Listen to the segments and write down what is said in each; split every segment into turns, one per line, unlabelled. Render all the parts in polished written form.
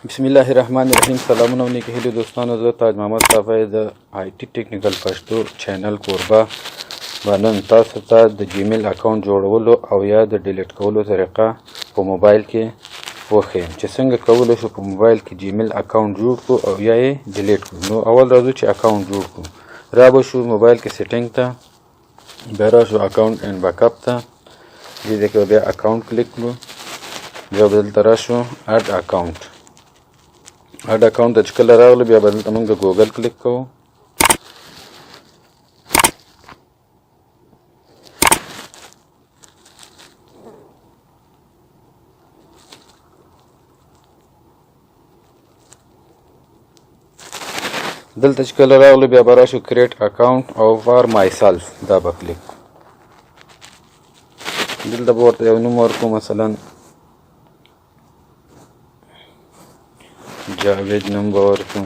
بسم الله الرحمن الرحیم. سلامونه او نیکی هیلی دوستانو، زه تاج محمد صافی د آی ټي ټیکنیکل پښتو چینل کوربه به نن تاسو ته د جیمیل اکاونټ جوړولو او یا د ډیلیټ کولو طریقه په موبایل کې وښیم چې څنګه کولی شو په موبایل کې جیمیل اکاونټ جوړ کړو او یا یې ډیلیټ کړو. نو اول راځو چې اکاونټ جوړ کړو. را به شو موبایل کې سیټینګ ته، بیا راشو اکاونټ اینډ بیک اپ ته، دې کې بیا اکاونټ کلیک کړو، بیا به دلته راشو اډ اکاونټ. اډ اکاونټ ته چې کله راغلو بیا به دلته موږ د ګوګل کلیک کوو. دلته چې کله راغلو بیا به راشو کریټ اکاونټ او فار مای سیلف، دا به کلیک کړو. دلته به ورته یو نوم ورکړو، مثلا جاوید نوم به ورکړو.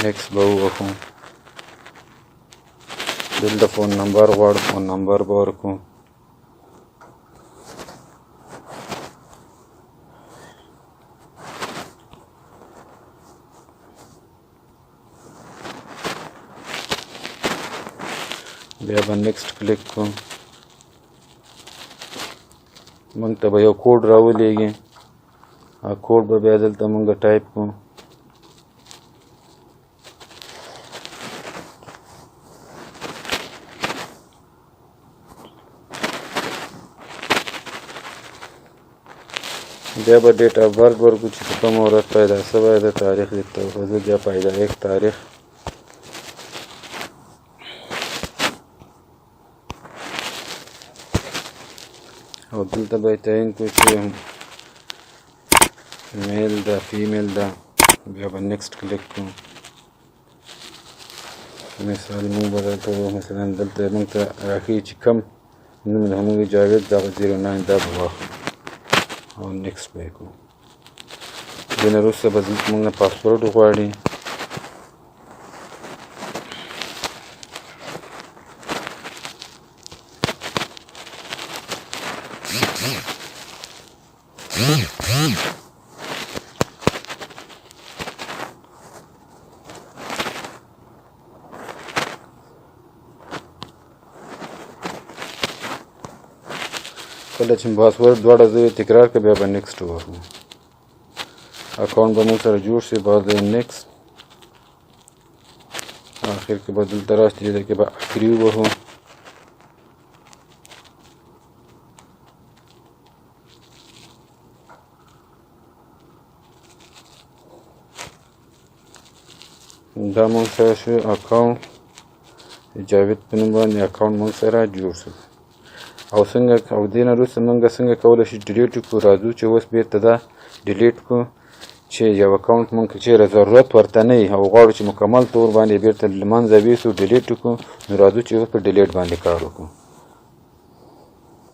نیکس به ووهو. دلته فون نمبر غواړو، فون نمبر به ورکړو. بیا به نیکسټ کلیک کړو. موږ ته به یو کوډ راولېږي، کوډ به بیا دلته موږ ټایپ کړو. بیا به ډیټ اف برث ورکړو چې په کومه ورځ پیدا شوی دی، تاریخ لیکته وښودو، بیا پیدایښت تاریخ. او دلته به یې تعیین کړو چې میل ده فیمیل ده. بیا به نیکسټ کلیک کړو. مثال موږ به دلته مثلا دلته موږ ته راښیي چې کم نوم د موږ جاوید دغه 09 دا به واخلو او نیکسټ به یې کړو. دې نه وروسته به موږ نه پاسورډ غواړي. کله چې پاسورډ دواړه ځایه تکرار کړه بیا به نیکسټ ووهو. اکاونټ به موږ سره جوړ شي. بعد نیکسټ آخر کې به دلته راشي، دې کې به اګري ووهو. دا موږ سره شو اکاونټ جاوید په نوم باندې اکاونټ موږ سره جوړ شو. او څنګه او دې نه وروسته موږ څنګه کولی شو ډیلیټ وکړو. راځو چې اوس بېرته دا ډیلیټ کړو چې یو اکاونټ موږ چېرې ضرورت ورته نه وي او غواړو چې مکمل طور باندې بېرته له منځه ویوسو، ډیلیټ وکړو. نو راځو چې اوس په ډیلیټ باندې کار وکړو.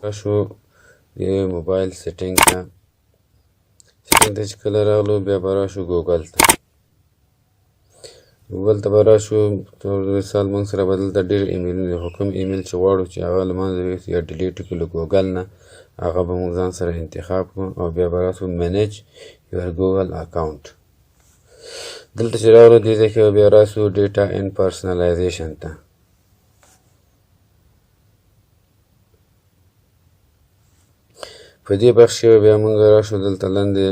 راشو د موبایل سیټینګ ته. سیټینګ ته چې کله راغلو بیا به راشو ګوګل ته. ګوګل ته به راشو. مثال موږ سره به دلته ډېر ایمیلونه دي، خو کوم ایمیل چې غواړو چې هغه له منځه ویوسو یا ډیلیټ کړو له ګوګل نه، هغه به موږ ځان سره انتخاب کړو. او بیا به راشو منیج یور ګوګل اکاونټ. دلته چې راغلو دې ځای کې به بیا راشو ډیټا اینډ پرسنلایزیشن ته. په دې بخش کې بیا موږ راشو دلته لاندې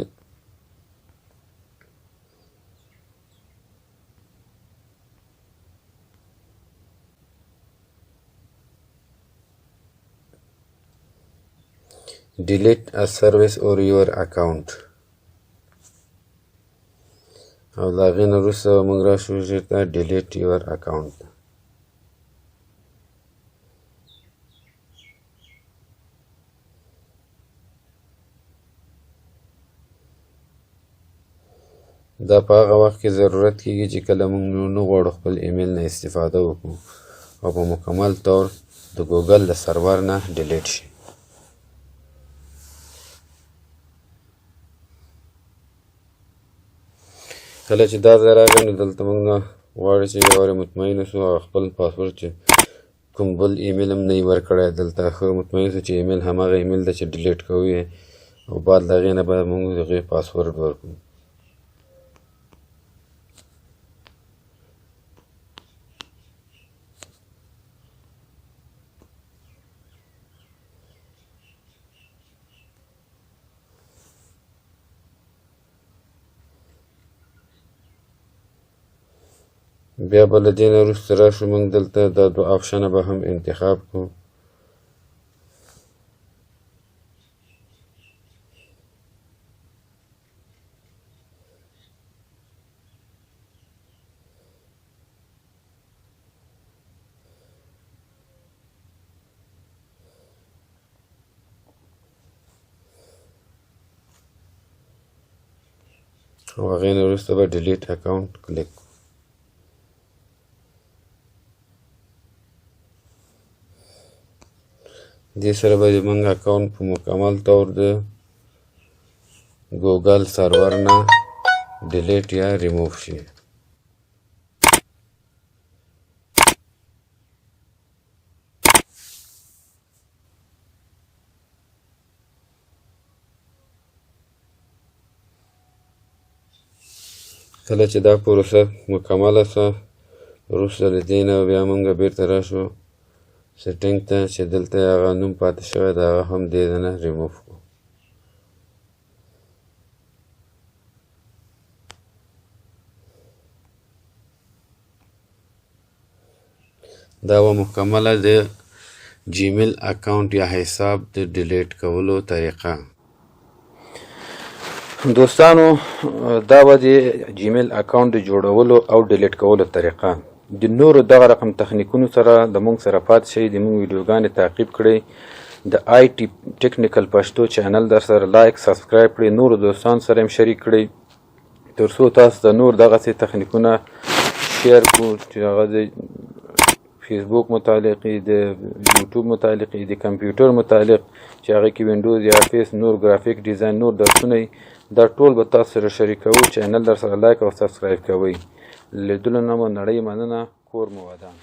delete a service or your account. او د هغې نه وروسته به موږ راشو چېرته delete your account. دا په هغه وخت کې ضرورت کېږي چې کله موږ نه غواړو خپل ایمیل نه استفاده وکړو او په مکمل طور د ګوګل د سرور نه ډیلیټ شي. کله چې دا ځای راغی نو دلته موږ نه غواړي چې یو وارې مطمئن اوسو او خپل پاسورډ چې کوم بل ایمیل هم نه یې ورکړی دلته ښه مطمئن اوسه چې ایمیل هماغه ایمیل ده چې ډیلیټ کوو او بعد له هغې نه به موږ د هغې پاسورډ ورکړو. بیا به له دې نه وروسته راشو موږ دلته دا دوه آپشنه به هم انتخاب کړو. او هغې نه وروسته به ډیلیټ اکاونټ کلیک کړو. دې سره به زموږ اکاونټ په مکمل طور د ګوګل سرور نه ډیلیټ یا ریموف شي. کله چې دا پروسه مکمله شوه وروسته له دې نه بیا موږ بیرته راشو سیټینګ ته چې دلته هغه نوم پاتې شوی د هغه هم دې نه ریموف کړو. دا و مکمله د جیمیل اکاونټ یا حساب د ډیلیټ کولو طریقه. دوستانو دا و د جیمیل اکاونټ د جوړولو او ډیلیټ کولو طریقه. د نورو دغه رقم تخنیکونو سره د موږ سره پاتې شئ، د موږ ویډیوګانې تعقیب کړئ، د آی ټي ټکنیکل پښتو چینل در سره لایک سبسکرایب کړئ، نورو دوستانو سره هم شریک کړئ تر څو تاسو د نور دغسې تخنیکونه شیر کړو چې هغه د فیسبوک متعلق د یوټیوب متعلق د کمپیوټر متعلق چې هغه کې وینډوز یا فیس نور ګرافیک ډیزاین نور درسونه دا ټول به تاسو سره شریکوو. چینل در سره لایک او سبسکرایب کوئ. لیدلو نه مو نړۍ مننه. کور مو ودان.